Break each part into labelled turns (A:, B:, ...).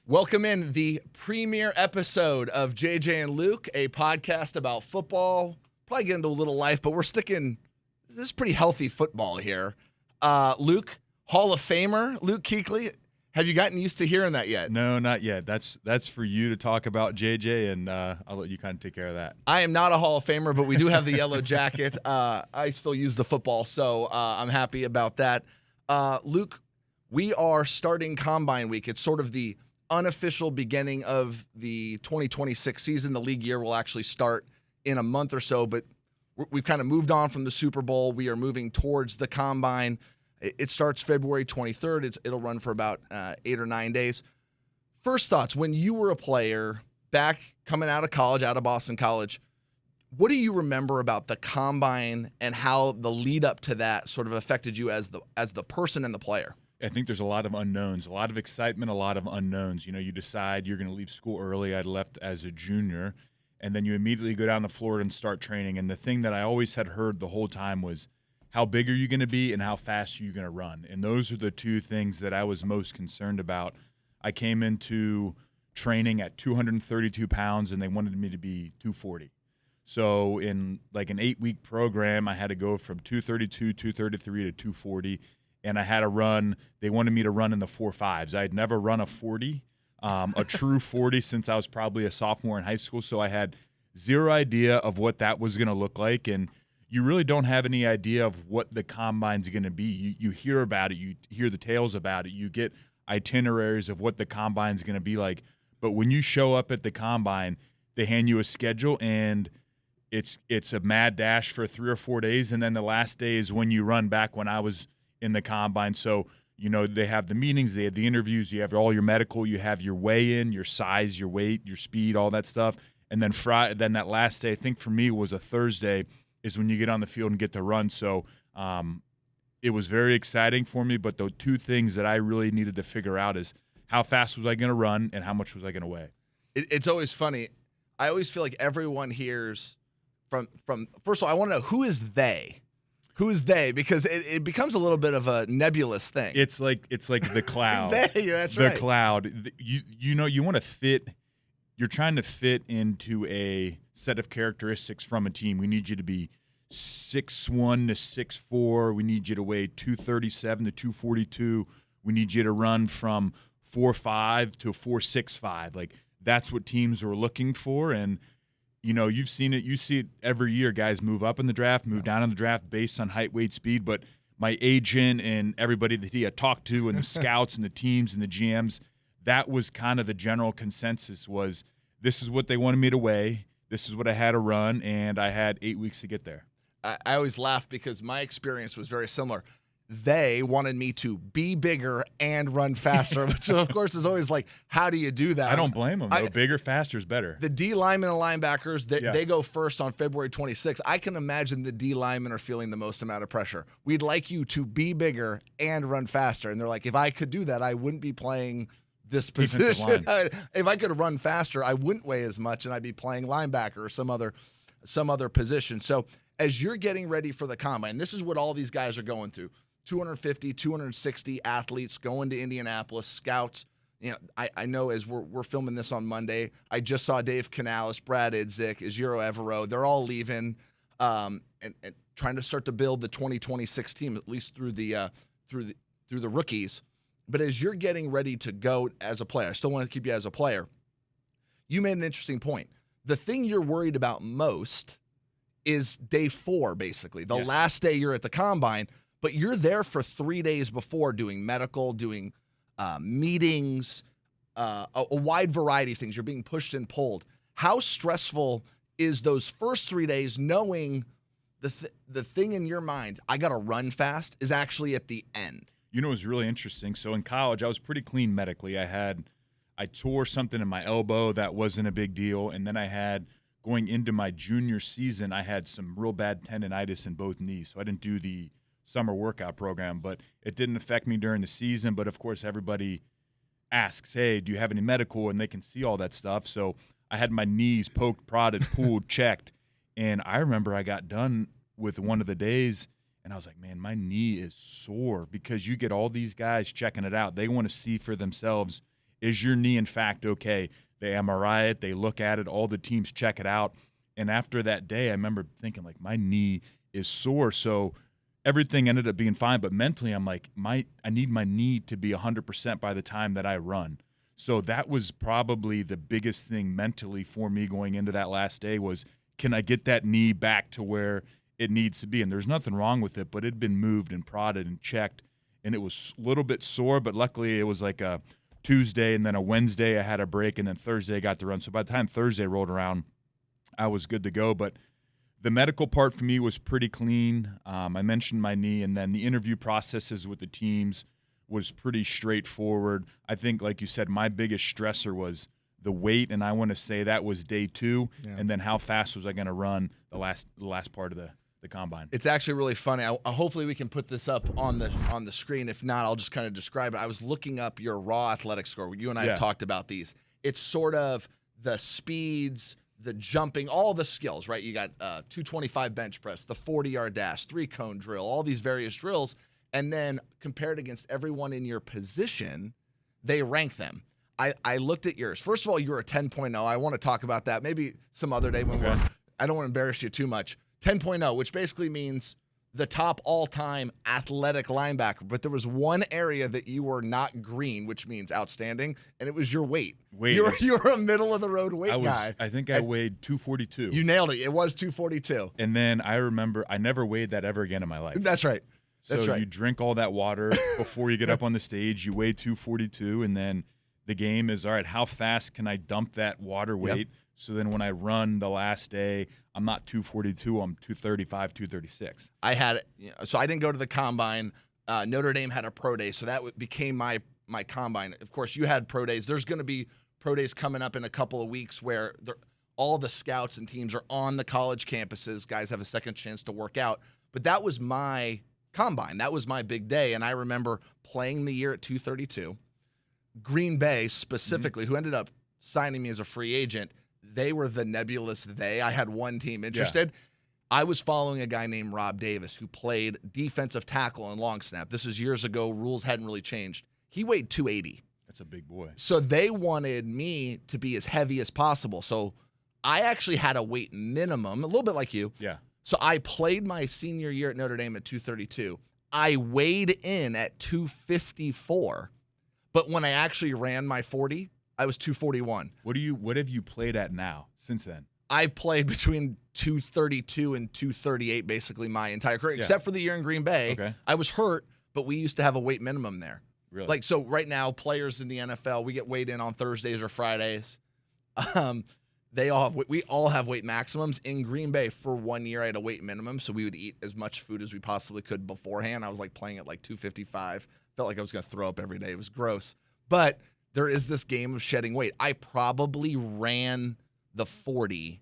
A: Welcome in the premiere episode of JJ and Luke, a podcast about football. Probably get into a little life, but we're sticking. This is pretty healthy football here. Luke, Hall of Famer, Luke Kuechly. Have you gotten used to hearing that yet?
B: No, not yet. That's for you to talk about, JJ, and I'll let you kind of take care of that.
A: I am not a Hall of Famer, but we do have the yellow jacket. I still use the football, so I'm happy about that. Luke, we are starting Combine Week. It's sort of the unofficial beginning of the 2026 season. The league year will actually start in a month or so, but we've kind of moved on from the Super Bowl. We are moving towards the Combine. It starts February 23rd. It'll run for about 8 or 9 days. First thoughts, when you were a player back coming out of college, out of Boston College, what do you remember about the Combine and how the lead up to that sort of affected you as the person and the player?
B: I think there's a lot of unknowns, a lot of excitement, a lot of unknowns. You know, you decide you're going to leave school early. I left as a junior, and then you immediately go down to Florida and start training. And the thing that I always had heard the whole time was, how big are you going to be and how fast are you going to run? And those are the two things that I was most concerned about. I came into training at 232 pounds, and they wanted me to be 240. So in like an 8-week program, I had to go from 232, 233 to 240. And I had to run. They wanted me to run in the 4.5s. I had never run a 40, a true 40, since I was probably a sophomore in high school. So I had zero idea of what that was going to look like. And you really don't have any idea of what the Combine's going to be. You hear about it. You hear the tales about it. You get itineraries of what the Combine's going to be like. But when you show up at the Combine, they hand you a schedule, and it's a mad dash for 3 or 4 days. And then the last day is when you run, back when I was in the Combine. So, you know, they have the meetings, they have the interviews, you have all your medical, you have your weigh-in, your size, your weight, your speed, all that stuff. And then then that last day, I think for me was a Thursday, is when you get on the field and get to run. So it was very exciting for me, but the two things that I really needed to figure out is how fast was I going to run and how much was I going to weigh.
A: It's always funny. I always feel like everyone hears from first of all, I want to know, who is they? Who is they? Because it becomes a little bit of a nebulous thing.
B: It's like the cloud.
A: That's right.
B: The cloud. You know, you want to fit. You're trying to fit into a set of characteristics from a team. We need you to be 6'1" to 6'4". We need you to weigh 237 to 242. We need you to run from 4.5 to 4.65. Like, that's what teams are looking for. And you know, you've seen it. You see it every year. Guys move up in the draft, move down in the draft based on height, weight, speed. But my agent and everybody that he had talked to, and the scouts and the teams and the GMs, that was kind of the general consensus was, this is what they wanted me to weigh. This is what I had to run, and I had 8 weeks to get there.
A: I always laugh because my experience was very similar. They wanted me to be bigger and run faster, which of course is always like, how do you do that?
B: I don't blame them. Bigger, faster is better.
A: The D linemen and linebackers, they go first on February 26th. I can imagine the D linemen are feeling the most amount of pressure. We'd like you to be bigger and run faster. And they're like, if I could do that, I wouldn't be playing this position. If I could run faster, I wouldn't weigh as much, and I'd be playing linebacker or some other position. So as you're getting ready for the Combine, this is what all these guys are going through. 250, 260 athletes going to Indianapolis, scouts. You know, I know as we're filming this on Monday, I just saw Dave Canales, Brad Idzik, Ejiro Evero. They're all leaving and trying to start to build the 2026 team, at least through the rookies. But as you're getting ready to go as a player, I still want to keep you as a player. You made an interesting point. The thing you're worried about most is day 4, basically, the last day you're at the Combine. But you're there for 3 days before doing medical, doing meetings, a wide variety of things. You're being pushed and pulled. How stressful is those first 3 days knowing the thing in your mind, I got to run fast, is actually at the end?
B: You know, it was really interesting. So in college, I was pretty clean medically. I tore something in my elbow that wasn't a big deal. And then going into my junior season, I had some real bad tendonitis in both knees. So I didn't do the summer workout program, but it didn't affect me during the season. But of course, everybody asks, hey, do you have any medical? And they can see all that stuff. So I had my knees poked, prodded, pulled, checked. And I remember I got done with one of the days, and I was like, man, my knee is sore, because you get all these guys checking it out. They want to see for themselves Is your knee, in fact, okay? They MRI it, they look at it, all the teams check it out. And after that day, I remember thinking, like, my knee is sore. So everything ended up being fine. But mentally, I'm like, I need my knee to be 100% by the time that I run. So that was probably the biggest thing mentally for me going into that last day was, can I get that knee back to where it needs to be? And there's nothing wrong with it, but it had been moved and prodded and checked, and it was a little bit sore, but luckily it was like a Tuesday and then a Wednesday I had a break, and then Thursday I got to run. So by the time Thursday rolled around, I was good to go. But the medical part for me was pretty clean. I mentioned my knee, and then the interview processes with the teams was pretty straightforward. I think, like you said, my biggest stressor was the weight, and I want to say that was day 2, and then how fast was I going to run the last part of the combine.
A: It's actually really funny. Hopefully we can put this up on the screen. If not, I'll just kind of describe it. I was looking up your raw athletic score. You and I have talked about these. It's sort of the speeds, the jumping, all the skills, right? You got 225 bench press, the 40-yard dash, 3-cone drill, all these various drills. And then compared against everyone in your position, they rank them. I looked at yours. First of all, you're a 10.0. I want to talk about that maybe some other day when I don't want to embarrass you too much. 10.0, which basically means the top all-time athletic linebacker. But there was one area that you were not green, which means outstanding, and it was your weight. You're a middle-of-the-road weight guy.
B: I think I weighed 242.
A: You nailed it. It was 242.
B: And then I remember I never weighed that ever again in my life.
A: That's right.
B: So you drink all that water before you get up on the stage. You weigh 242, and then the game is, all right, how fast can I dump that water weight? Yep. So then when I run the last day, I'm not 242, I'm 235, 236.
A: So I didn't go to the combine. Notre Dame had a pro day, so that became my combine. Of course, you had pro days. There's going to be pro days coming up in a couple of weeks where all the scouts and teams are on the college campuses. Guys have a second chance to work out. But that was my combine. That was my big day, and I remember playing the year at 232. Green Bay specifically, who ended up signing me as a free agent, they were the nebulous they. I had one team interested. Yeah. I was following a guy named Rob Davis who played defensive tackle and long snap. This is years ago. Rules hadn't really changed. He weighed 280.
B: That's a big boy.
A: So they wanted me to be as heavy as possible. So I actually had a weight minimum, a little bit like you.
B: Yeah.
A: So I played my senior year at Notre Dame at 232. I weighed in at 254. But when I actually ran my 40, I was 241.
B: What have you played at now since then?
A: I played between 232 and 238 basically my entire career, except for the year in Green Bay. Okay. I was hurt, but we used to have a weight minimum there.
B: Really?
A: Like, so right now, players in the NFL, we get weighed in on Thursdays or Fridays. We all have weight maximums. In Green Bay, for 1 year, I had a weight minimum, so we would eat as much food as we possibly could beforehand. I was like playing at like 255. Felt like I was going to throw up every day. It was gross. But there is this game of shedding weight. I probably ran the 40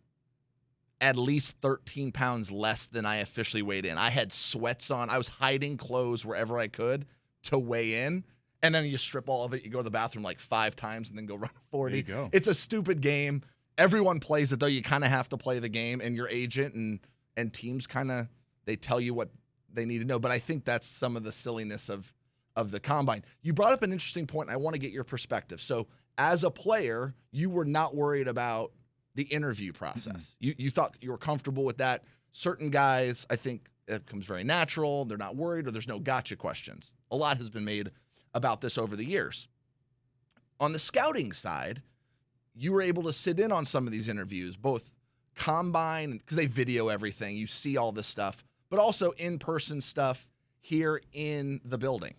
A: at least 13 pounds less than I officially weighed in. I had sweats on. I was hiding clothes wherever I could to weigh in. And then you strip all of it. You go to the bathroom like 5 times and then go run 40.
B: There you go.
A: It's a stupid game. Everyone plays it, though. You kind of have to play the game, and your agent and teams kind of, they tell you what they need to know. But I think that's some of the silliness of the combine. You brought up an interesting point, and I want to get your perspective. So as a player, you were not worried about the interview process. Mm-hmm. You thought you were comfortable with that. Certain guys, I think it comes very natural. They're not worried, or there's no gotcha questions. A lot has been made about this over the years. On the scouting side, you were able to sit in on some of these interviews, both combine, because they video everything. You see all this stuff, but also in-person stuff here in the building.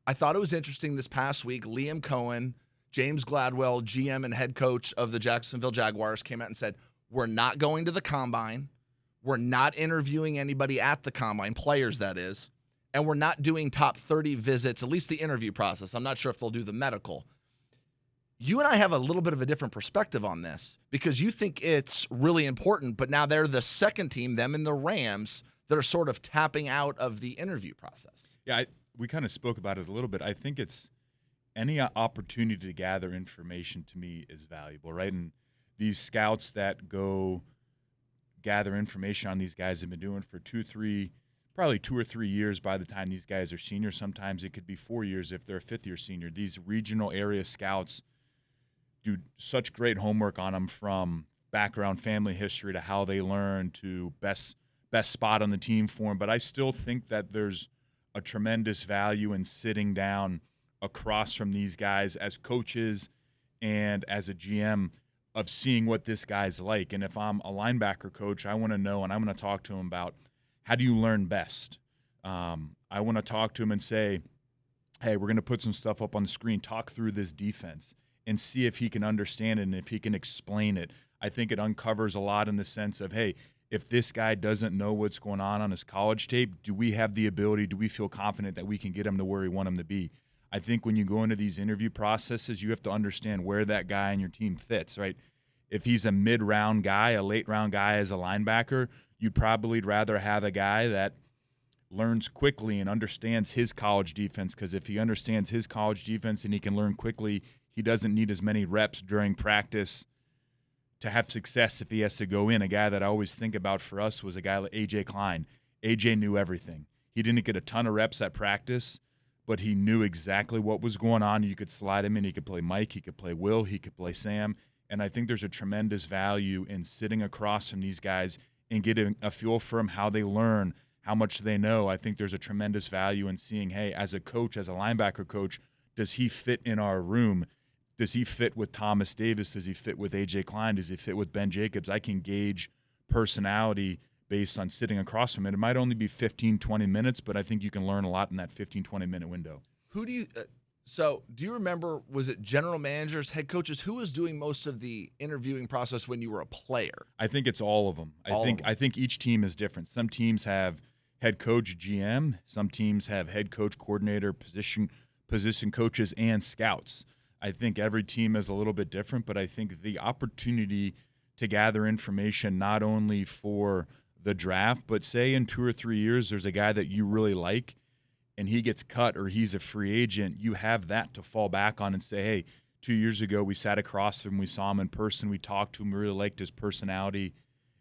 A: I thought it was interesting this past week, Liam Cohen, James Gladwell, GM and head coach of the Jacksonville Jaguars, came out and said, we're not going to the combine. We're not interviewing anybody at the combine, players that is, and we're not doing top 30 visits, at least the interview process. I'm not sure if they'll do the medical. You and I have a little bit of a different perspective on this because you think it's really important, but now they're the second team, them and the Rams, that are sort of tapping out of the interview process.
B: Yeah, we kind of spoke about it a little bit. I think it's any opportunity to gather information to me is valuable, right? And these scouts that go gather information on these guys have been doing for probably 2 or 3 years by the time these guys are seniors. Sometimes it could be 4 years if they're a fifth-year senior. These regional area scouts do such great homework on them, from background, family history, to how they learn, to best spot on the team for them. But I still think that there's a tremendous value in sitting down across from these guys as coaches and as a GM, of seeing what this guy's like. And if I'm a linebacker coach, I want to know, and I'm going to talk to him about, how do you learn best? I want to talk to him and say, hey, we're going to put some stuff up on the screen, talk through this defense, and see if he can understand it and if he can explain it. I think it uncovers a lot in the sense of, hey, if this guy doesn't know what's going on his college tape, do we have the ability, do we feel confident that we can get him to where we want him to be? I think when you go into these interview processes, you have to understand where that guy in your team fits, right? If he's a mid-round guy, a late-round guy as a linebacker, you'd probably rather have a guy that learns quickly and understands his college defense, because if he understands his college defense and he can learn quickly, he doesn't need as many reps during practice to have success if he has to go in. A guy that I always think about for us was a guy like A.J. Klein. A.J. knew everything. He didn't get a ton of reps at practice, but he knew exactly what was going on. You could slide him in. He could play Mike. He could play Will. He could play Sam. And I think there's a tremendous value in sitting across from these guys and getting a feel for them, how they learn, how much they know. I think there's a tremendous value in seeing, hey, as a coach, as a linebacker coach, does he fit in our room? Does he fit with Thomas Davis? Does he fit with A.J. Klein? Does he fit with Ben Jacobs? I can gauge personality based on sitting across from it. It might only be 15, 20 minutes, but I think you can learn a lot in that 15, 20-minute window.
A: Who do you so do you remember, was it general managers, head coaches? Who was doing most of the interviewing process when you were a player?
B: I think it's all of them. I think each team is different. Some teams have head coach, GM. Some teams have head coach, coordinator, position coaches, and scouts. I think every team is a little bit different, but I think the opportunity to gather information not only for the draft, but say in 2 or 3 years there's a guy that you really like and he gets cut or he's a free agent, you have that to fall back on and say, hey, 2 years ago we sat across from him, we saw him in person, we talked to him, we really liked his personality,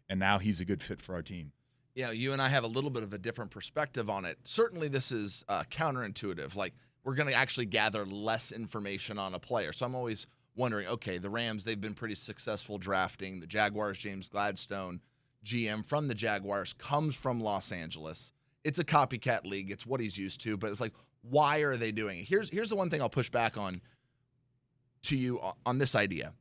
B: and now he's a good fit for our team.
A: Yeah, you and I have a little bit of a different perspective on it. Certainly this is counterintuitive. Like, we're going to actually gather less information on a player. So I'm always wondering, okay, the Rams, they've been pretty successful drafting. The Jaguars, James Gladstone, GM from the Jaguars, comes from Los Angeles. It's a copycat league. It's what he's used to. But it's like, why are they doing it? Here's the one thing I'll push back on to you on this idea.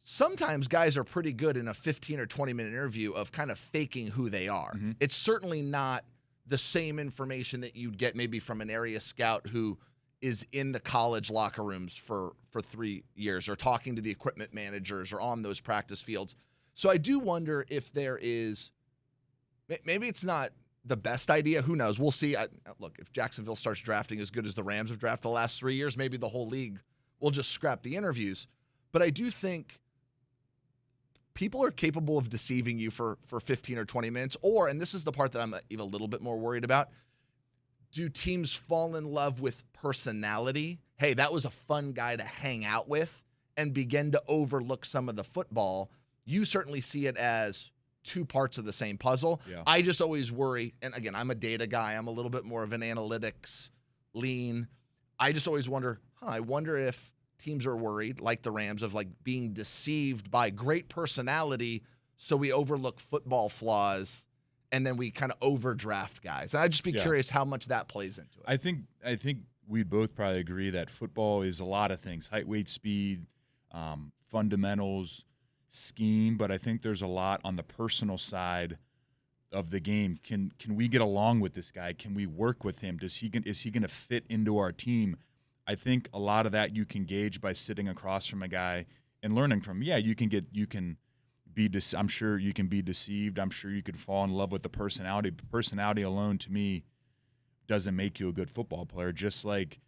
A: Sometimes guys are pretty good in a 15 or 20-minute interview of kind of faking who they are. Mm-hmm. It's certainly not the same information that you'd get maybe from an area scout who is in the college locker rooms for 3 years, or talking to the equipment managers, or on those practice fields. So I do wonder if there is, maybe it's not the best idea. Who knows? We'll see. Look, if Jacksonville starts drafting as good as the Rams have drafted the last 3 years, maybe the whole league will just scrap the interviews. But I do think people are capable of deceiving you for 15 or 20 minutes. Or, and this is the part that I'm even a little bit more worried about, do teams fall in love with personality? Hey, that was a fun guy to hang out with, and begin to overlook some of the football. You certainly see it as two parts of the same puzzle. Yeah. I just always worry, and again, I'm a data guy. I'm a little bit more of an analytics lean. I just always wonder, I wonder if teams are worried, like the Rams, of like being deceived by great personality, so we overlook football flaws, and then we kind of overdraft guys. And I'd just be curious how much that plays into it.
B: I think we'd both probably agree that football is a lot of things: height, weight, speed, fundamentals, scheme. But I think there's a lot on the personal side of the game. Can we get along with this guy? Can we work with him? Is he going to fit into our team? I think a lot of that you can gauge by sitting across from a guy and learning from him. Yeah, I'm sure you can be deceived. I'm sure you could fall in love with the personality. But personality alone, to me, doesn't make you a good football player. Just like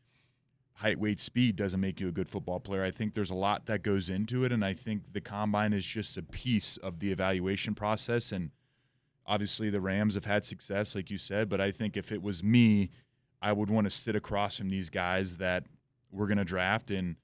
B: height, weight, speed doesn't make you a good football player. I think there's a lot that goes into it, and I think the combine is just a piece of the evaluation process. And obviously the Rams have had success, like you said, but I think if it was me, I would want to sit across from these guys that we're going to draft and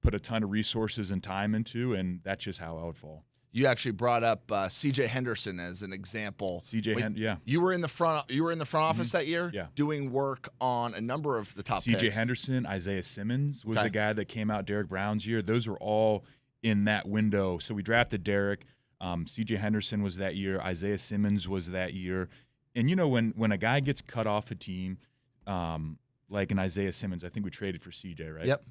B: put a ton of resources and time into, and that's just how I would fall.
A: you actually brought up C.J. Henderson as an example.
B: Yeah.
A: You were in the front office that year, doing work on a number of the top picks.
B: C.J. Henderson, Isaiah Simmons was the guy that came out Derek Brown's year. Those were all in that window. So we drafted Derek. C.J. Henderson was that year. Isaiah Simmons was that year. And when a guy gets cut off a team, like an Isaiah Simmons, I think we traded for C.J., right?
A: Yep.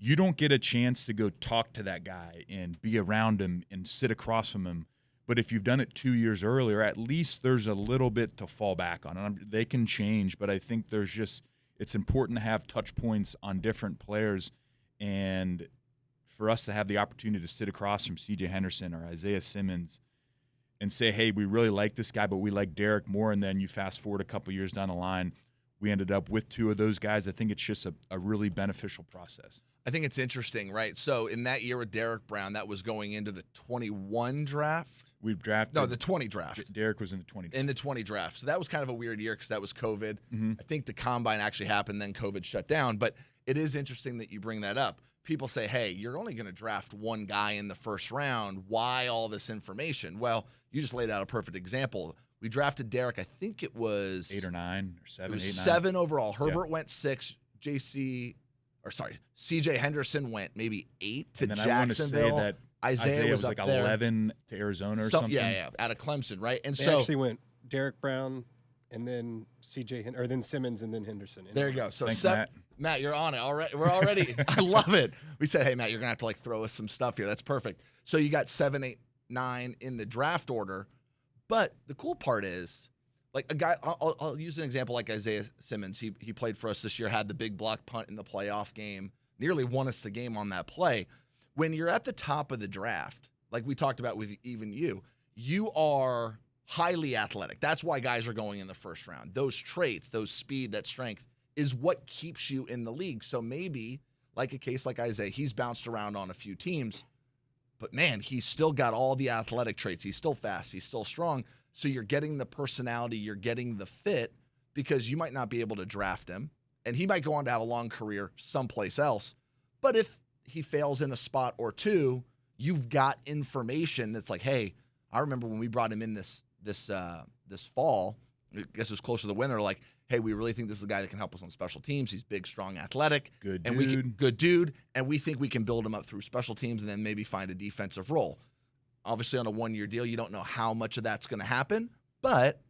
B: You don't get a chance to go talk to that guy and be around him and sit across from him. But if you've done it 2 years earlier, at least there's a little bit to fall back on. And they can change, but I think it's important to have touch points on different players. And for us to have the opportunity to sit across from C.J. Henderson or Isaiah Simmons and say, hey, we really like this guy, but we like Derek more. And then you fast forward a couple years down the line, we ended up with two of those guys. I think it's just a really beneficial process.
A: I think it's interesting, right? So in that year with Derek Brown, that was going into the 21 draft.
B: We drafted.
A: No, the 20 draft.
B: Derek was in the 20 draft.
A: In the 20 draft. So that was kind of a weird year because that was COVID.
B: Mm-hmm.
A: I think the combine actually happened, then COVID shut down. But it is interesting that you bring that up. People say, hey, you're only going to draft one guy in the first round. Why all this information? Well, you just laid out a perfect example. We drafted Derek, I think it was
B: 8 or 9 or 7.
A: It was
B: 8, 9.
A: 7 overall. Herbert went 6. C.J. Henderson went maybe 8 to
B: and then
A: Jacksonville.
B: I want to say that Isaiah was like
A: up there.
B: 11 to Arizona or something.
A: Yeah, out of Clemson, right? And
C: they actually went Derek Brown and then then Simmons and then Henderson.
A: There you go. So
B: thanks,
A: Matt, you're on it already. We're already. I love it. We said, hey, Matt, you're gonna have to throw us some stuff here. That's perfect. So you got 7, 8, 9 in the draft order, but the cool part is, like a guy, I'll use an example like Isaiah Simmons. He played for us this year, had the big block punt in the playoff game, nearly won us the game on that play. When you're at the top of the draft, like we talked about with even you are highly athletic. That's why guys are going in the first round. Those traits, those speed, that strength is what keeps you in the league. So maybe like a case like Isaiah, he's bounced around on a few teams, but man, he's still got all the athletic traits. He's still fast. He's still strong. So you're getting the personality, you're getting the fit, because you might not be able to draft him, and he might go on to have a long career someplace else. But if he fails in a spot or two, you've got information that's like, hey, I remember when we brought him in this fall, I guess it was closer to the winter, like, hey, we really think this is a guy that can help us on special teams. He's big, strong, athletic.
B: Good
A: dude. And we think we can build him up through special teams and then maybe find a defensive role. Obviously, on a one-year deal, you don't know how much of that's going to happen, but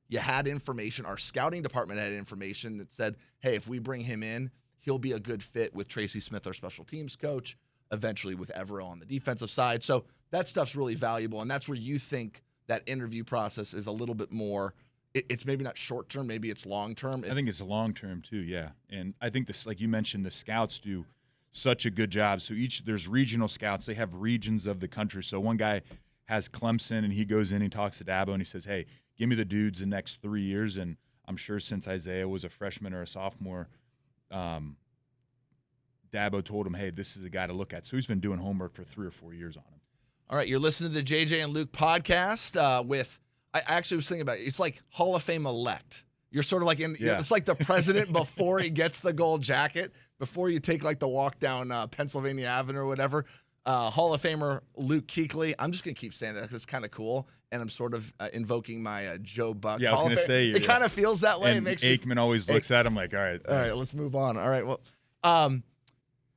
A: you had information. Our scouting department had information that said, hey, if we bring him in, he'll be a good fit with Tracy Smith, our special teams coach, eventually with Evero on the defensive side. So that stuff's really valuable, and that's where you think that interview process is a little bit more – it's maybe not short-term, maybe it's long-term.
B: I think it's long-term too, yeah. And I think this, like you mentioned, the scouts do – such a good job. So there's regional scouts. They have regions of the country. So one guy has Clemson, and he goes in and talks to Dabo, and he says, hey, give me the dudes the next 3 years. And I'm sure since Isaiah was a freshman or a sophomore, Dabo told him, hey, this is a guy to look at. So he's been doing homework for 3 or 4 years on him.
A: All right, you're listening to the JJ and Luke podcast I actually was thinking about it. It's like Hall of Fame elect. You're sort of like it's like the president before he gets the gold jacket, before you take like the walk down Pennsylvania Avenue or whatever. Hall of Famer Luke Kuechly. I'm just going to keep saying that because it's kind of cool, and I'm sort of invoking my Joe Buck.
B: Yeah, I was going to say.
A: It kind of feels that way.
B: And
A: it makes
B: Aikman always looks at him like, all right.
A: All right, let's move on. All right, well,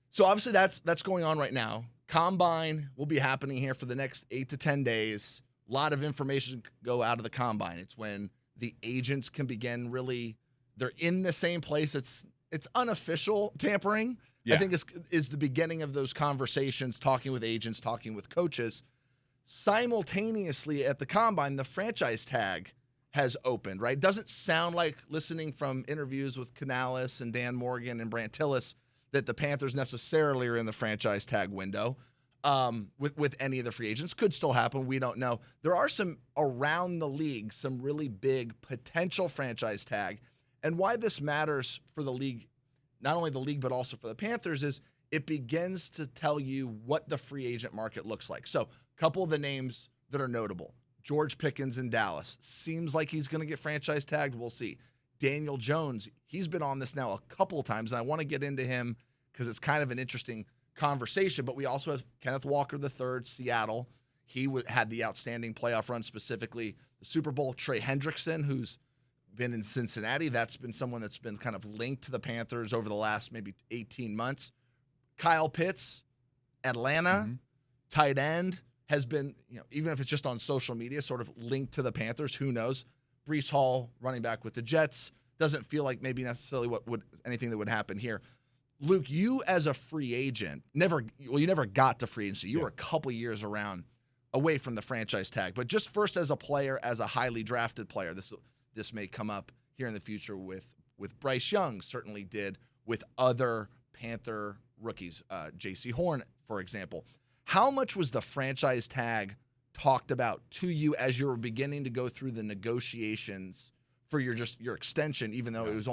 A: so obviously that's going on right now. Combine will be happening here for the next 8 to 10 days. A lot of information go out of the Combine. It's when the agents can begin really, they're in the same place. It's unofficial tampering. Yeah. I think is the beginning of those conversations, talking with agents, talking with coaches. Simultaneously at the Combine, the franchise tag has opened, right? Doesn't sound like, listening from interviews with Canales and Dan Morgan and Brant Tillis, that the Panthers necessarily are in the franchise tag window with any of the free agents. Could still happen. We don't know. There are some around the league, some really big potential franchise tag. And why this matters for the league, not only the league, but also for the Panthers, is it begins to tell you what the free agent market looks like. So a couple of the names that are notable. George Pickens in Dallas. Seems like he's going to get franchise tagged. We'll see. Daniel Jones, he's been on this now a couple of times, and I want to get into him because it's kind of an interesting conversation. But we also have Kenneth Walker III, Seattle. He had the outstanding playoff run, specifically the Super Bowl. Trey Hendrickson, who's been in Cincinnati, that's been someone that's been kind of linked to the Panthers over the last maybe 18 months. Kyle Pitts, Atlanta, tight end, has been, even if it's just on social media, sort of linked to the Panthers. Who knows? Breece Hall, running back with the Jets, doesn't feel like maybe necessarily anything that would happen here. Luke, you as a free agent, you never got to free agency. You were a couple years away from the franchise tag. But just first as a player, as a highly drafted player, this may come up here in the future with Bryce Young, certainly did with other Panther rookies, J.C. Horn, for example. How much was the franchise tag talked about to you as you were beginning to go through the negotiations for your extension, even though it was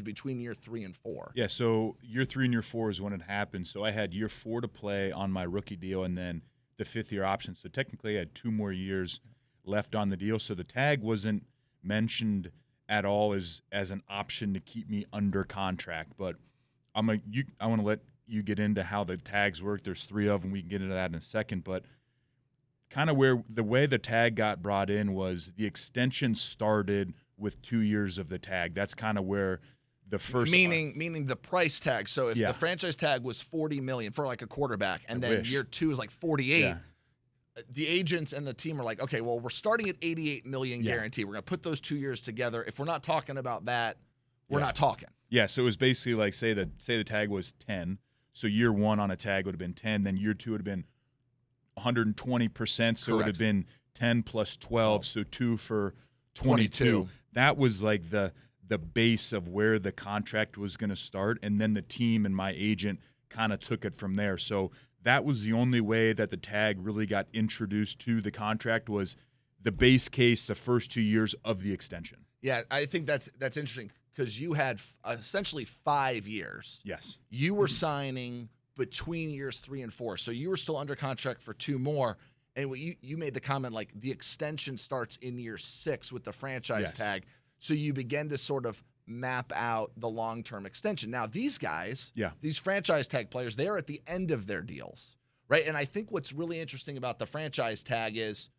A: between year 3 and 4?
B: Yeah, so year 3 and year 4 is when it happened. So I had year 4 to play on my rookie deal and then the 5th-year option. So technically I had 2 more years left on the deal. So the tag wasn't mentioned at all as an option to keep me under contract. But I want to let you get into how the tags work. There's 3 of them. We can get into that in a second. But kind of the way the tag got brought in was the extension started with 2 years of the tag. That's kind of where the first
A: meaning the price tag. So if the franchise tag was $40 million for like a quarterback, and then year 2 is like 48, the agents and the team are like, okay, well, we're starting at $88 million guarantee. We're gonna put those 2 years together. If we're not talking about that, we're not talking.
B: Yeah. So it was basically like say the tag was 10. So year 1 on a tag would have been 10. Then year 2 would have been 120%. So it would have been 10 plus 12. So 2 for 22. That was like the base of where the contract was going to start, and then the team and my agent kind of took it from there. So that was the only way that the tag really got introduced to the contract, was the base case, the first 2 years of the extension.
A: Yeah, I think that's interesting because you had essentially 5 years.
B: Yes.
A: You were signing between years 3 and 4, so you were still under contract for 2 more. And you made the comment like the extension starts in year 6 with the franchise tag. So you begin to sort of map out the long-term extension. Now, these guys, these franchise tag players, they're at the end of their deals, right? And I think what's really interesting about the franchise tag is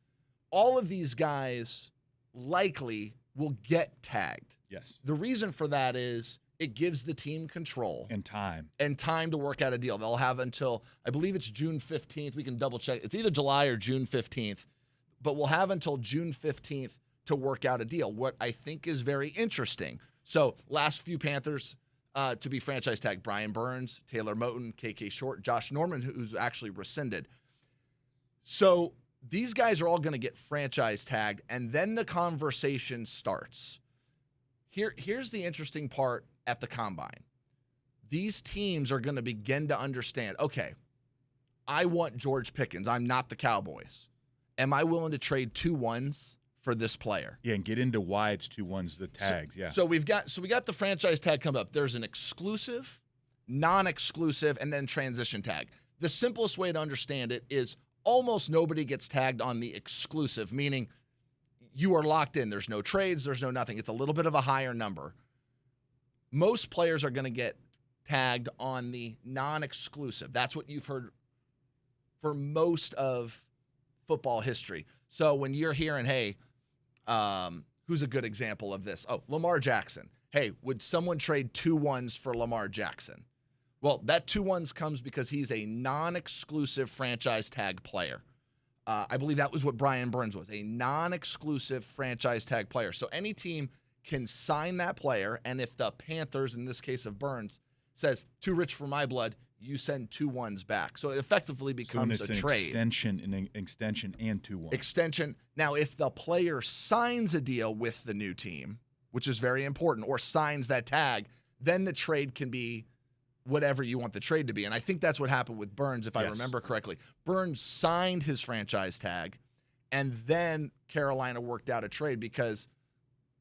A: all of these guys likely will get tagged.
B: Yes.
A: The reason for that is it gives the team control
B: and time
A: to work out a deal. They'll have until, I believe it's June 15th. We can double check. It's either July or June 15th, but we'll have until June 15th to work out a deal. What I think is very interesting. So last few Panthers to be franchise tagged: Brian Burns, Taylor Moton, KK Short, Josh Norman, who's actually rescinded. So these guys are all going to get franchise tagged, and then the conversation starts. Here's the interesting part at the combine. These teams are going to begin to understand, okay, I want George Pickens. I'm not the Cowboys. Am I willing to trade 2 1s for this player?
B: Yeah, and get into why it's 2 1s, the tags.
A: So we got the franchise tag come up. There's an exclusive, non-exclusive, and then transition tag. The simplest way to understand it is almost nobody gets tagged on the exclusive, meaning you are locked in. There's no trades. There's no nothing. It's a little bit of a higher number. Most players are going to get tagged on the non-exclusive. That's what you've heard for most of football history. So when you're hearing, hey, who's a good example of this? Oh, Lamar Jackson. Hey, would someone trade 2 1s for Lamar Jackson? Well, that 2 1s comes because he's a non-exclusive franchise tag player. I believe that was what Brian Burns was, a non-exclusive franchise tag player. So any team can sign that player, and if the Panthers, in this case of Burns, says, too rich for my blood, you send 2 1s back. So it effectively becomes a trade.
B: Extension and 2 1s.
A: Extension. Now, if the player signs a deal with the new team, which is very important, or signs that tag, then the trade can be whatever you want the trade to be. And I think that's what happened with Burns, if I remember correctly. Burns signed his franchise tag, and then Carolina worked out a trade because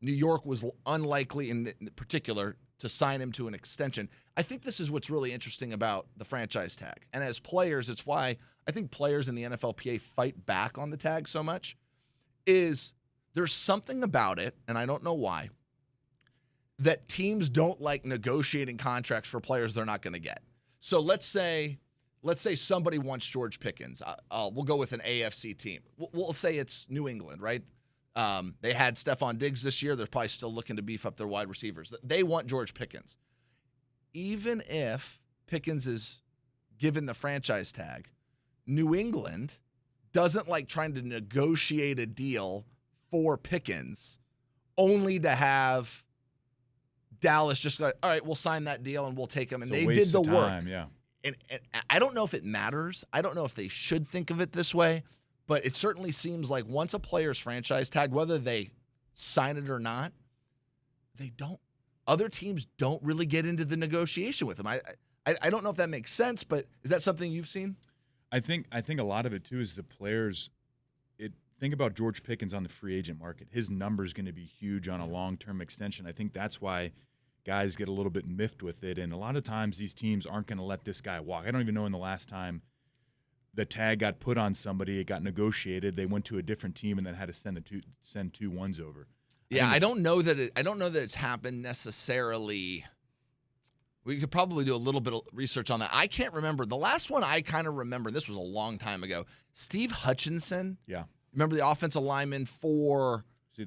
A: New York was unlikely, in particular, to sign him to an extension. I think this is what's really interesting about the franchise tag. And as players, it's why I think players in the NFLPA fight back on the tag so much, is there's something about it, and I don't know why, that teams don't like negotiating contracts for players they're not going to get. So let's say let's say somebody wants George Pickens. We'll go with an AFC team. We'll say it's New England, right? They had Stephon Diggs this year. They're probably still looking to beef up their wide receivers. They want George Pickens. Even if Pickens is given the franchise tag, New England doesn't like trying to negotiate a deal for Pickens only to have Dallas just go, all right, we'll sign that deal and we'll take him. And they did the work.
B: Yeah.
A: And I don't know if it matters. I don't know if they should think of it this way, but it certainly seems like once a player's franchise tag, whether they sign it or not, they don't. Other teams don't really get into the negotiation with them. I don't know if that makes sense, but is that something you've seen?
B: I think a lot of it too is the players. Think about George Pickens on the free agent market. His number is going to be huge on a long-term extension. I think that's why guys get a little bit miffed with it, and a lot of times these teams aren't going to let this guy walk. I don't even know when the last time the tag got put on somebody, it got negotiated, they went to a different team and then had to send 2 ones over.
A: Yeah, I don't know that it's happened necessarily. We could probably do a little bit of research on that. I can't remember. The last one I kind of remember, and this was a long time ago, Steve Hutchinson.
B: Yeah.
A: Remember the offensive lineman for...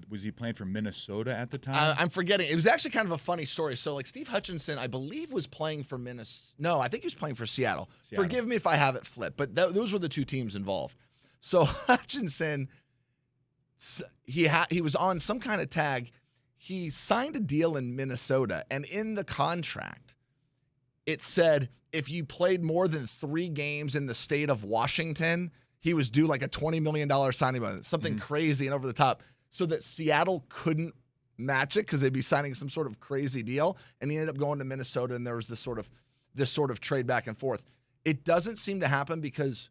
B: Was he playing for Minnesota at the time?
A: I'm forgetting. It was actually kind of a funny story. So, like, Steve Hutchinson, I believe, was playing for Minnesota. No, I think he was playing for Seattle. Forgive me if I have it flipped, but those were the 2 teams involved. So, Hutchinson, he was on some kind of tag. He signed a deal in Minnesota, and in the contract, it said if you played more than 3 games in the state of Washington, he was due like a $20 million signing bonus, something crazy and over the top, so that Seattle couldn't match it because they'd be signing some sort of crazy deal. And he ended up going to Minnesota, and there was this sort of trade back and forth. It doesn't seem to happen because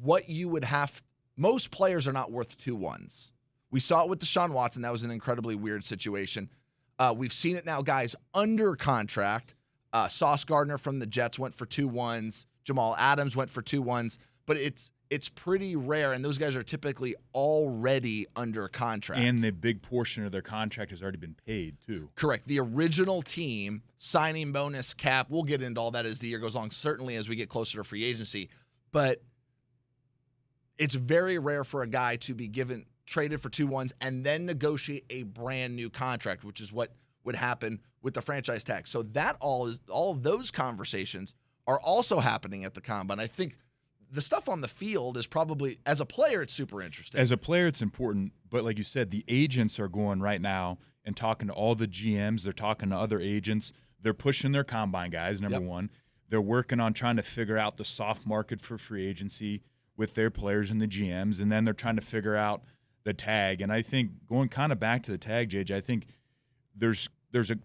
A: what you would have – most players are not worth 2 ones. We saw it with Deshaun Watson. That was an incredibly weird situation. We've seen it now, guys, under contract. Sauce Gardner from the Jets went for 2 ones. Jamal Adams went for 2 ones. But it's pretty rare, and those guys are typically already under contract.
B: And the big portion of their contract has already been paid, too.
A: Correct. The original team, signing bonus, cap, we'll get into all that as the year goes on, certainly as we get closer to free agency. But it's very rare for a guy to be traded for 2 ones and then negotiate a brand new contract, which is what would happen with the franchise tag. So that all of those conversations are also happening at the combine. I think the stuff on the field is probably, as a player, it's super interesting.
B: As a player, it's important, but like you said, the agents are going right now and talking to all the GMs. They're talking to other agents. They're pushing their combine guys, number one. They're working on trying to figure out the soft market for free agency with their players and the GMs, and then they're trying to figure out the tag. And I think going kind of back to the tag, JJ, I think there's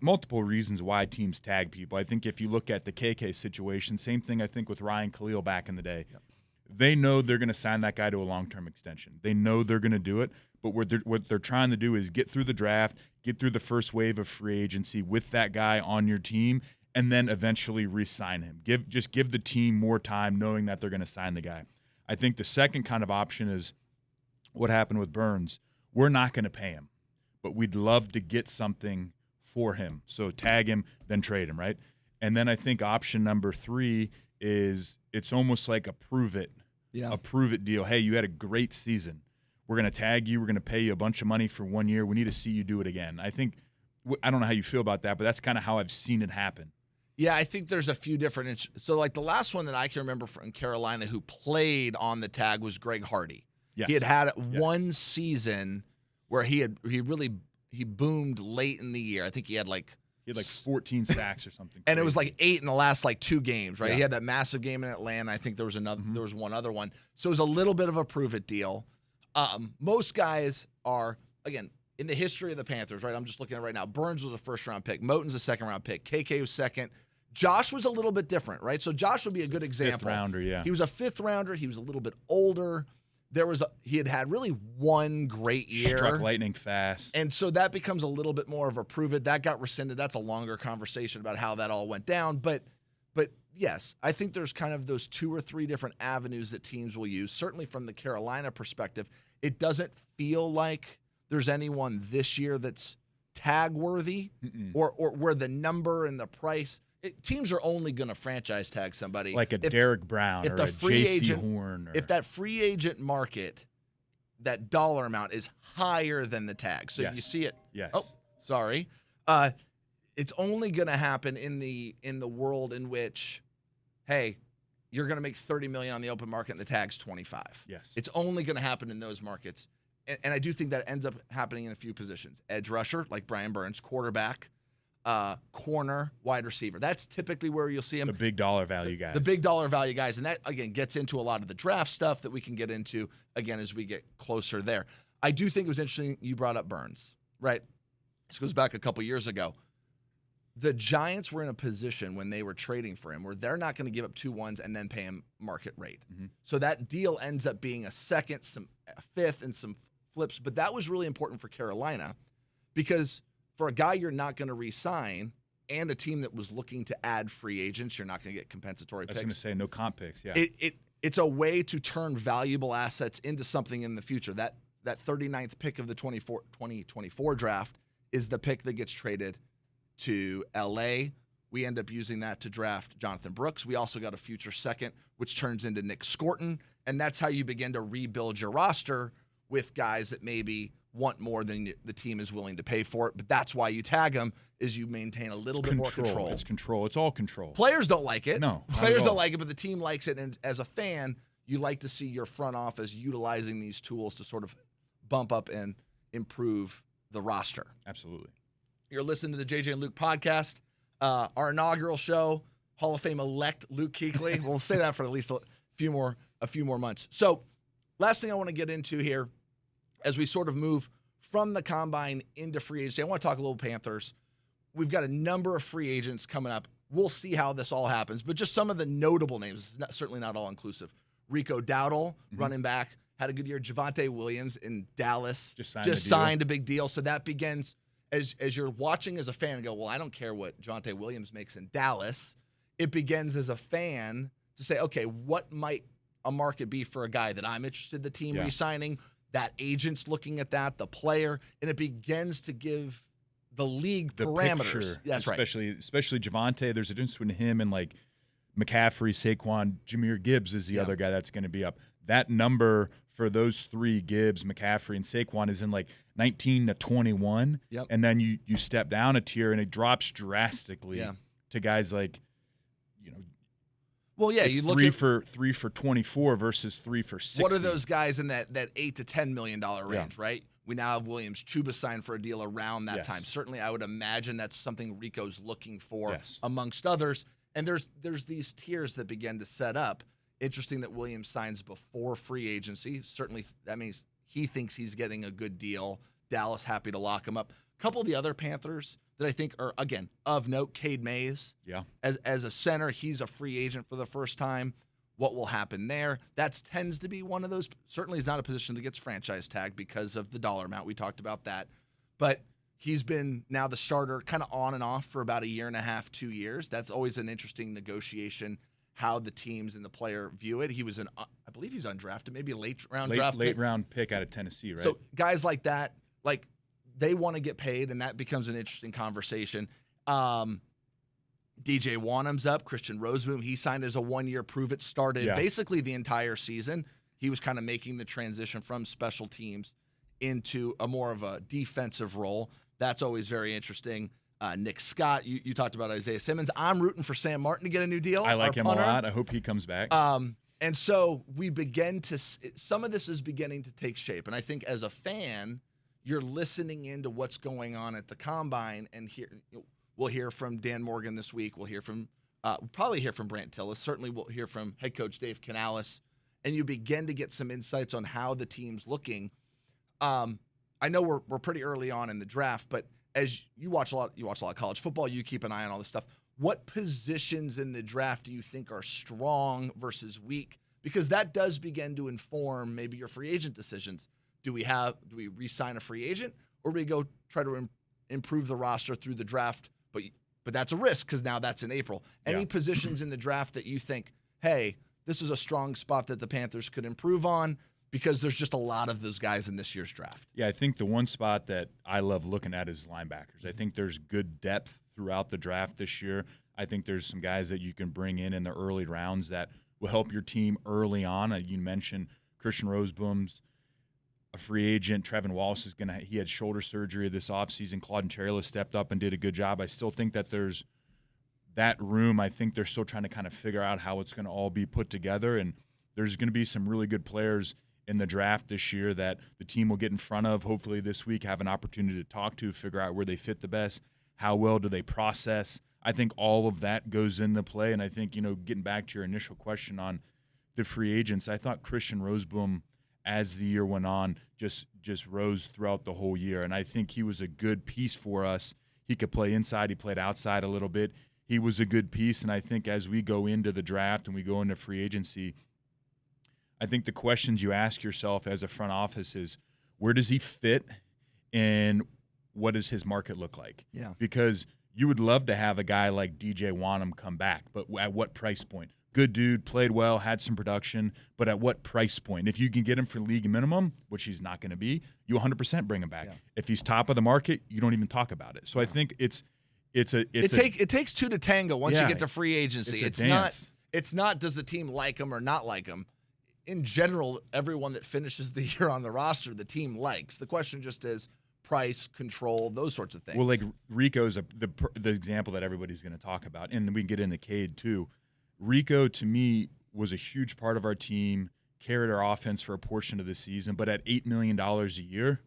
B: multiple reasons why teams tag people. I think if you look at the KK situation, same thing I think with Ryan Khalil back in the day. Yep. They know they're going to sign that guy to a long-term extension. They know they're going to do it, but what they're trying to do is get through the draft, get through the first wave of free agency with that guy on your team, and then eventually re-sign him. Give the team more time knowing that they're going to sign the guy. I think the second kind of option is what happened with Burns. We're not going to pay him, but we'd love to get something for him. So tag him, then trade him, right? And then I think option number 3 is it's almost like a prove it deal. Hey, you had a great season. We're going to tag you. We're going to pay you a bunch of money for 1 year. We need to see you do it again. I don't know how you feel about that, but that's kind of how I've seen it happen.
A: Yeah, I think there's a few different. So, like the last one that I can remember from Carolina who played on the tag was Greg Hardy.
B: Yes.
A: He had one season where he boomed late in the year. I think he had like
B: 14 sacks or something.
A: And it was like 8 in the last 2 games, right?
B: Yeah.
A: He had that massive game in Atlanta. I think there was there was one other one. So it was a little bit of a prove it deal. Most guys are, again, in the history of the Panthers, right? I'm just looking at it right now. Burns was a first-round pick. Moton's a second-round pick. KK was second. Josh was a little bit different, right? So Josh would be a good example.
B: 5th rounder, yeah.
A: He was a 5th rounder. He was a little bit older. He had really one great year.
B: Struck lightning fast.
A: And so that becomes a little bit more of a prove it. That got rescinded. That's a longer conversation about how that all went down. But yes, I think there's kind of those 2 or 3 different avenues that teams will use. Certainly from the Carolina perspective, it doesn't feel like there's anyone this year that's tag worthy or where the number and the price. teams are only going to franchise tag somebody
B: like a Derek Brown or a J.C. Horn.
A: If that free agent market, that dollar amount is higher than the tag. So you see it.
B: Yes.
A: Oh, sorry. It's only going to happen in the world in which, hey, you're going to make $30 million on the open market and the tag's 25.
B: Yes.
A: It's only going to happen in those markets. And I do think that ends up happening in a few positions. Edge rusher, like Brian Burns, quarterback, corner, wide receiver. That's typically where you'll see him.
B: The big dollar value guys.
A: The big dollar value guys. And that, again, gets into a lot of the draft stuff that we can get into, again, as we get closer there. I do think it was interesting you brought up Burns, right? This goes back a couple years ago. The Giants were in a position when they were trading for him where they're not going to give up 2 1s and then pay him market rate. Mm-hmm. So that deal ends up being a second, a fifth, and some flips. But that was really important for Carolina because for a guy you're not going to re-sign and a team that was looking to add free agents, you're not going to get compensatory picks.
B: I was going to say no comp picks, yeah.
A: It's a way to turn valuable assets into something in the future. That 39th pick of the 2024 draft is the pick that gets traded to L.A. We end up using that to draft Jonathan Brooks. We also got a future second, which turns into Nick Scorton, and that's how you begin to rebuild your roster with guys that maybe want more than the team is willing to pay for it. But that's why you tag them, is you maintain a little bit more control.
B: It's control. It's all control.
A: Players don't like it.
B: No.
A: Players don't like it, but the team likes it. And as a fan, you like to see your front office utilizing these tools to sort of bump up and improve the roster.
B: Absolutely.
A: You're listening to the JJ and Luke podcast. Our inaugural show, Hall of Fame elect Luke Kuechly. We'll say that for at least a few more months. So, last thing I want to get into here, as we sort of move from the combine into free agency, I want to talk a little Panthers. We've got a number of free agents coming up. We'll see how this all happens, but just some of the notable names. It's certainly not all inclusive. Rico Dowdle, running back, had a good year. Javonte Williams in Dallas just signed a big deal. So that begins. As you're watching as a fan and go, well, I don't care what Javonte Williams makes in Dallas. It begins as a fan to say, okay, what might a market be for a guy that I'm interested in the team re-signing, that agent's looking at that, the player, and it begins to give the league parameters.
B: Picture,
A: that's
B: especially Javonte. There's a difference between him and like McCaffrey, Saquon, Jahmyr Gibbs is the other guy that's going to be up. That number for those three, Gibbs, McCaffrey, and Saquon, is in like 19 to 21.
A: Yep.
B: And then you step down a tier and it drops drastically to guys like,
A: well, yeah, you look
B: at 3 for 24 versus 3 for 60.
A: What are those guys in that $8 to $10 million range, right? We now have Williams Chuba signed for a deal around that time. Certainly, I would imagine that's something Rico's looking for amongst others. And there's these tiers that begin to set up. Interesting that Williams signs before free agency. Certainly, that means he thinks he's getting a good deal. Dallas happy to lock him up. A couple of the other Panthers that I think are, again, of note, Cade Mays.
B: Yeah.
A: As a center, he's a free agent for the first time. What will happen there? That tends to be one of those. Certainly is not a position that gets franchise tagged because of the dollar amount. We talked about that. But he's been now the starter kind of on and off for about a year and a half, 2 years. That's always an interesting negotiation, how the teams and the player view it. He was I believe he's undrafted, maybe a late round
B: pick out of Tennessee, right?
A: So guys like that, like they want to get paid, and that becomes an interesting conversation. DJ Wanham's up. Christian Roseboom, he signed as a 1-year prove it, started basically the entire season. He was kind of making the transition from special teams into a more of a defensive role. That's always very interesting. Nick Scott, you talked about Isaiah Simmons. I'm rooting for Sam Martin to get a new deal.
B: I like him a lot. I hope he comes back.
A: And so we begin to – some of this is beginning to take shape. And I think as a fan, you're listening into what's going on at the Combine, and we'll hear from Dan Morgan this week. We'll hear from probably hear from Brant Tillis. Certainly we'll hear from head coach Dave Canales. And you begin to get some insights on how the team's looking. I know we're pretty early on in the draft, but as you watch a lot of college football, you keep an eye on all this stuff. What positions in the draft do you think are strong versus weak? Because that does begin to inform maybe your free agent decisions. Do we re-sign a free agent, or do we go try to improve the roster through the draft? But that's a risk because now that's in April. Any positions in the draft that you think, hey, this is a strong spot that the Panthers could improve on, because there's just a lot of those guys in this year's draft.
B: Yeah, I think the one spot that I love looking at is linebackers. I think there's good depth throughout the draft this year. I think there's some guys that you can bring in the early rounds that will help your team early on. You mentioned Christian Roseboom's a free agent. Trevin Wallace he had shoulder surgery this offseason. Claude Cherila stepped up and did a good job. I still think that there's that room. I think they're still trying to kind of figure out how it's going to all be put together, and there's going to be some really good players in the draft this year that the team will get in front of, hopefully this week, have an opportunity to talk to, figure out where they fit the best, how well do they process. I think all of that goes into play, and I think, getting back to your initial question on the free agents, I thought Christian Roseboom, as the year went on, just rose throughout the whole year, and I think he was a good piece for us. He could play inside. He played outside a little bit. He was a good piece, and I think as we go into the draft and we go into free agency, I think the questions you ask yourself as a front office is, where does he fit and what does his market look like?
A: Yeah.
B: Because you would love to have a guy like DJ Wanham come back, but at what price point? Good dude, played well, had some production, but at what price point? If you can get him for league minimum, which he's not going to be, you 100% bring him back. Yeah. If he's top of the market, you don't even talk about it. So I think it
A: takes two to tango once you get to free agency. It's not does the team like him or not like him. In general, everyone that finishes the year on the roster, the team likes. The question just is price, control, those sorts of things.
B: Well, like Rico's the example that everybody's going to talk about, and we can get into Cade too. Rico, to me, was a huge part of our team, carried our offense for a portion of the season, but at $8 million a year,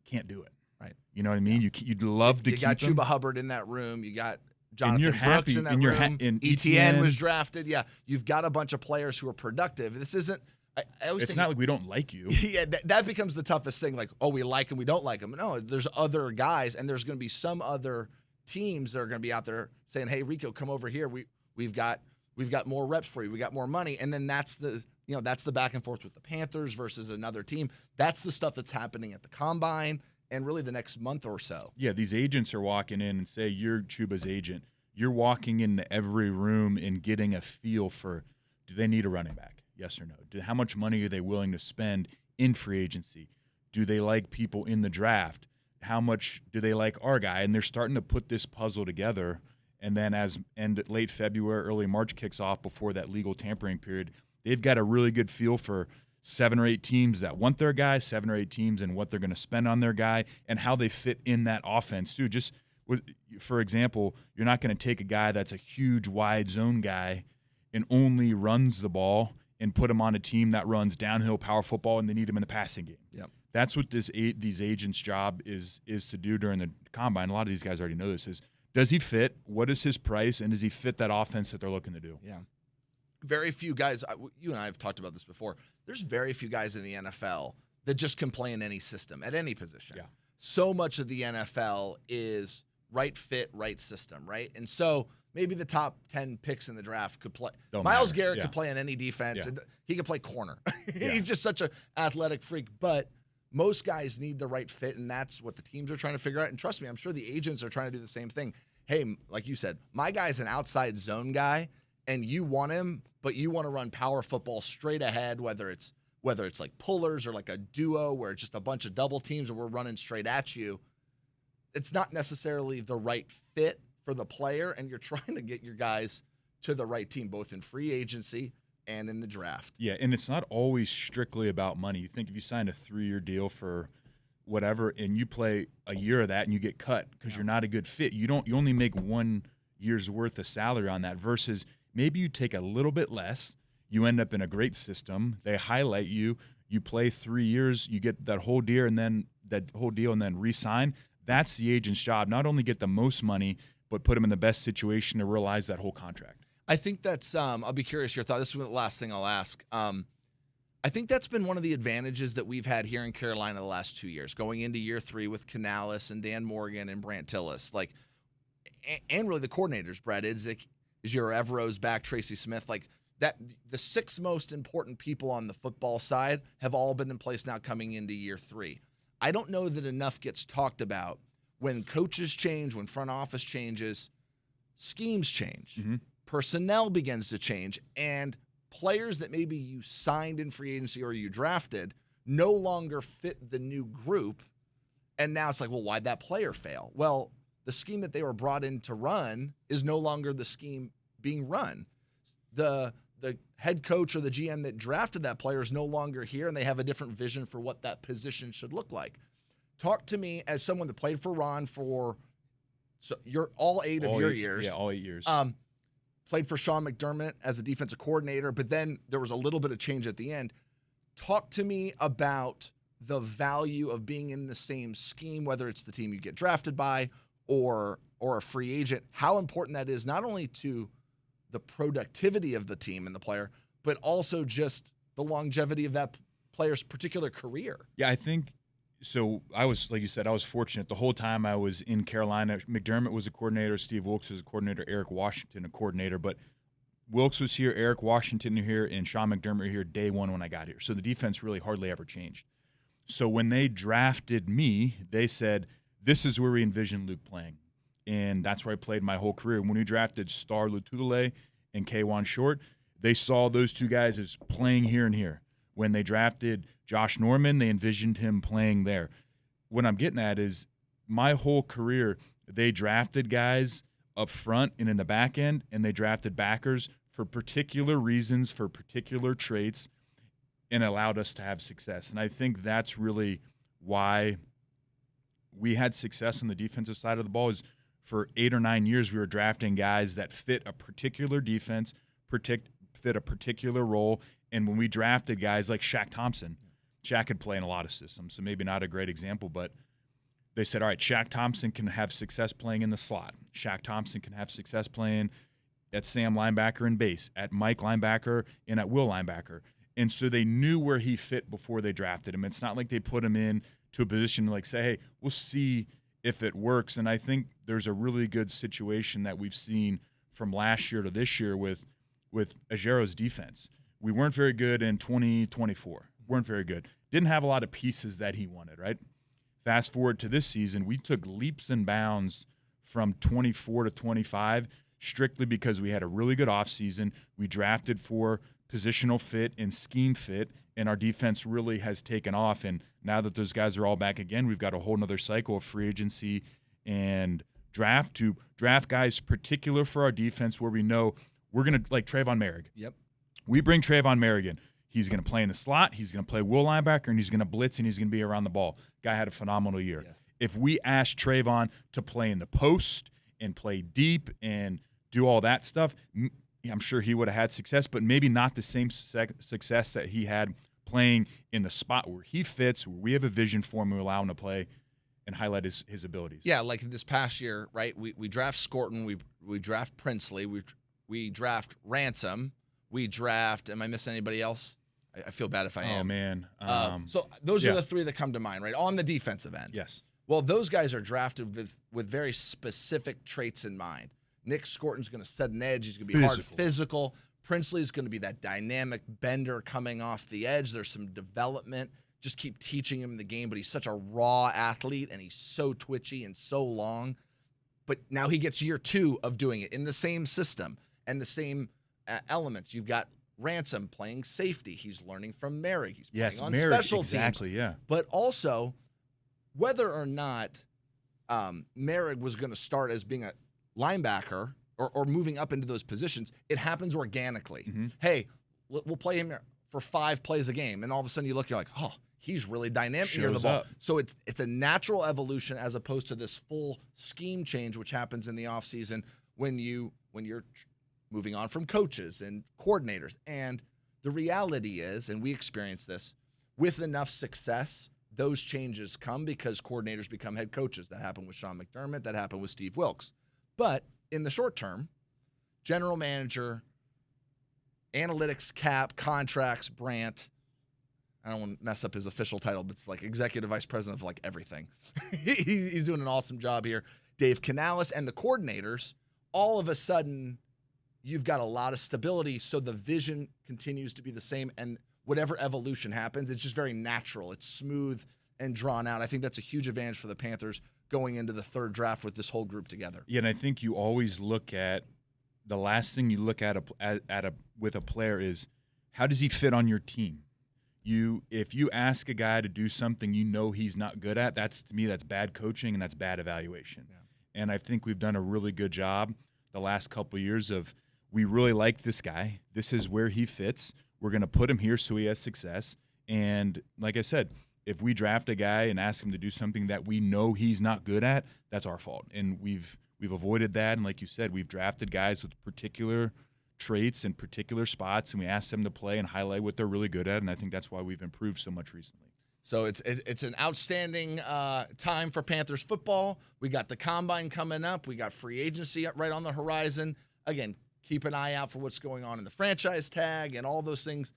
B: can't do it.
A: Right.
B: You know what I mean? Yeah. You'd love to keep him.
A: You got Chuba Hubbard in that room. You got Jonathan Brooks in that room. ETN was drafted. Yeah, you've got a bunch of players who are productive. This isn't – I always
B: it's not like we don't like you.
A: Yeah, that becomes the toughest thing, like, we like him, we don't like him. No, there's other guys, and there's going to be some other teams that are going to be out there saying, hey, Rico, come over here. We've got more reps for you. We got more money. And then that's the back and forth with the Panthers versus another team. That's the stuff that's happening at the Combine and really the next month or so.
B: Yeah, these agents are walking in and say, you're Chuba's agent. You're walking into every room and getting a feel for, do they need a running back? Yes or no? How much money are they willing to spend in free agency? Do they like people in the draft? How much do they like our guy? And they're starting to put this puzzle together. And then late February, early March kicks off before that legal tampering period, they've got a really good feel for 7 or 8 teams that want their guy, 7 or 8 teams and what they're going to spend on their guy and how they fit in that offense too. Just for example, you're not going to take a guy that's a huge wide zone guy and only runs the ball and put him on a team that runs downhill power football and they need him in the passing game.
A: Yep.
B: That's what these agents' job is to do during the Combine. A lot of these guys already know this is, does he fit? What is his price? And does he fit that offense that they're looking to do?
A: Yeah. Very few guys, you and I have talked about this before, there's very few guys in the NFL that just can play in any system at any position.
B: Yeah.
A: So much of the NFL is right fit, right system, right? And so maybe the top 10 picks in the draft could play. Myles Garrett could play in any defense.
B: Yeah.
A: And he could play corner.
B: Yeah.
A: He's just such an athletic freak. But most guys need the right fit, and that's what the teams are trying to figure out. And trust me, I'm sure the agents are trying to do the same thing. Hey, like you said, my guy's an outside zone guy, and you want him, but you want to run power football straight ahead, whether it's like pullers or like a duo where it's just a bunch of double teams and we're running straight at you. It's not necessarily the right fit for the player, and you're trying to get your guys to the right team, both in free agency and in the draft.
B: Yeah, and it's not always strictly about money. You think if you sign a 3-year deal for whatever and you play a year of that and you get cut because you're not a good fit, you only make 1 year's worth of salary on that versus maybe you take a little bit less, you end up in a great system, they highlight you, you play 3 years, you get that whole deal and then re-sign. That's the agent's job. Not only get the most money, but put them in the best situation to realize that whole contract.
A: I think that's I'll be curious your thought. This is the last thing I'll ask. I think that's been one of the advantages that we've had here in Carolina the last 2 years, going into year 3 with Canales and Dan Morgan and Brant Tillis, and really the coordinators, Brad Idzik, Ejiro Evero's back, Tracy Smith, that. The 6 most important people on the football side have all been in place now coming into year 3. I don't know that enough gets talked about when coaches change, when front office changes, schemes change, personnel begins to change, and players that maybe you signed in free agency or you drafted no longer fit the new group. And now it's like, well, why'd that player fail? Well, the scheme that they were brought in to run is no longer the scheme being run. The head coach or the GM that drafted that player is no longer here, and they have a different vision for what that position should look like. Talk to me as someone that played for Ron for all 8 of your years.
B: Yeah, all 8 years.
A: Played for Sean McDermott as a defensive coordinator, but then there was a little bit of change at the end. Talk to me about the value of being in the same scheme, whether it's the team you get drafted by or a free agent, how important that is not only to the productivity of the team and the player, but also just the longevity of that player's particular career.
B: Yeah, I think so. I was, like you said, I was fortunate. The whole time I was in Carolina, McDermott was a coordinator, Steve Wilkes was a coordinator, Eric Washington a coordinator, but Wilkes was here, Eric Washington here, and Sean McDermott were here day one when I got here. So the defense really hardly ever changed. So when they drafted me, they said, this is where we envision Luke playing. And that's where I played my whole career. When we drafted Star Lutulele and K'Wan Short, they saw those two guys as playing here and here. When they drafted Josh Norman, they envisioned him playing there. What I'm getting at is my whole career, they drafted guys up front and in the back end, and they drafted backers for particular reasons, for particular traits, and allowed us to have success. And I think that's really why we had success on the defensive side of the ball. Is for 8 or 9 years we were drafting guys that fit a particular defense, fit a particular role. And when we drafted guys like Shaq Thompson, Shaq could play in a lot of systems, so maybe not a great example, but they said, all right, Shaq Thompson can have success playing in the slot. Shaq Thompson can have success playing at Sam linebacker and base, at Mike linebacker, and at Will linebacker. And so they knew where he fit before they drafted him. It's not like they put him in to a position to say, hey, we'll see if it works. And I think there's a really good situation that we've seen from last year to this year with Ajero's defense. We weren't very good in 2024. Weren't very good. Didn't have a lot of pieces that he wanted, right? Fast forward to this season, we took leaps and bounds from 24 to 25 strictly because we had a really good offseason. We drafted for positional fit and scheme fit, and our defense really has taken off. And now that those guys are all back again, we've got a whole nother cycle of free agency and draft to draft guys particular for our defense where we know we're going to, like Trayvon Merrick.
A: Yep.
B: We bring Trayvon Merrick in. He's going to play in the slot, he's going to play will linebacker, and he's going to blitz, and he's going to be around the ball. Guy had a phenomenal year. Yes. If we ask Trayvon to play in the post and play deep and do all that stuff, I'm sure he would have had success, but maybe not the same success that he had playing in the spot where he fits, where we have a vision for him, we allow him to play and highlight his abilities.
A: Yeah, like this past year, right? We draft Scorton, we draft Princely, we draft Ransom, we draft. Am I missing anybody else? I feel bad if I am.
B: Oh man.
A: So those are the three that come to mind, right? On the defensive end.
B: Yes.
A: Well, those guys are drafted with very specific traits in mind. Nick Scorton's going to set an edge. He's going to be hard physical. Princely's going to be that dynamic bender coming off the edge. There's some development. Just keep teaching him the game, but he's such a raw athlete, and he's so twitchy and so long. But now he gets year 2 of doing it in the same system and the same elements. You've got Ransom playing safety. He's learning from Merrick. He's playing on special teams.
B: Exactly, yeah.
A: But also, whether or not Merrick was going to start as being a linebacker or moving up into those positions, it happens organically. Mm-hmm. Hey, we'll play him for 5 plays a game, and all of a sudden you look, you're like, oh, he's really dynamic near the ball. So it's a natural evolution as opposed to this full scheme change, which happens in the offseason when you're moving on from coaches and coordinators. And the reality is, and we experience this, with enough success, those changes come because coordinators become head coaches. That happened with Sean McDermott. That happened with Steve Wilkes. But in the short term, general manager, analytics, cap, contracts, Brandt, I don't want to mess up his official title, but it's like executive vice president of like everything. He's doing an awesome job here. Dave Canales and the coordinators, all of a sudden, you've got a lot of stability, so the vision continues to be the same, and whatever evolution happens, it's just very natural. It's smooth and drawn out. I think that's a huge advantage for the Panthers going into the 3rd draft with this whole group together.
B: Yeah, and I think you always look at the last thing you look at with a player is how does he fit on your team? If you ask a guy to do something you know he's not good at, to me that's bad coaching and that's bad evaluation. Yeah. And I think we've done a really good job the last couple of years of, we really like this guy. This is where he fits. We're going to put him here so he has success. And like I said, if we draft a guy and ask him to do something that we know he's not good at, that's our fault. And we've avoided that. And like you said, we've drafted guys with particular traits and particular spots, and we asked them to play and highlight what they're really good at. And I think that's why we've improved so much recently.
A: So it's an outstanding time for Panthers football. We got the combine coming up. We got free agency right on the horizon. Again, keep an eye out for what's going on in the franchise tag and all those things.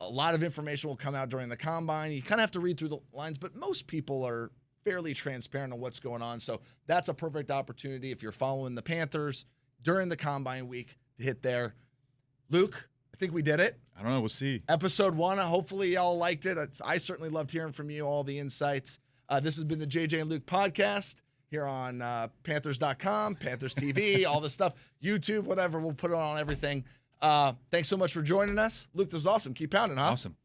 A: A lot of information will come out during the combine. You kind of have to read through the lines, but most people are fairly transparent on what's going on. So that's a perfect opportunity if you're following the Panthers during the combine week to hit there. Luke, I think we did it.
B: I don't know. We'll see.
A: Episode 1. Hopefully y'all liked it. I certainly loved hearing from you, all the insights. This has been the JJ and Luke podcast here on Panthers.com, Panthers TV, all the stuff, YouTube, whatever. We'll put it on everything. Thanks so much for joining us. Luke, this was awesome. Keep pounding, huh?
B: Awesome.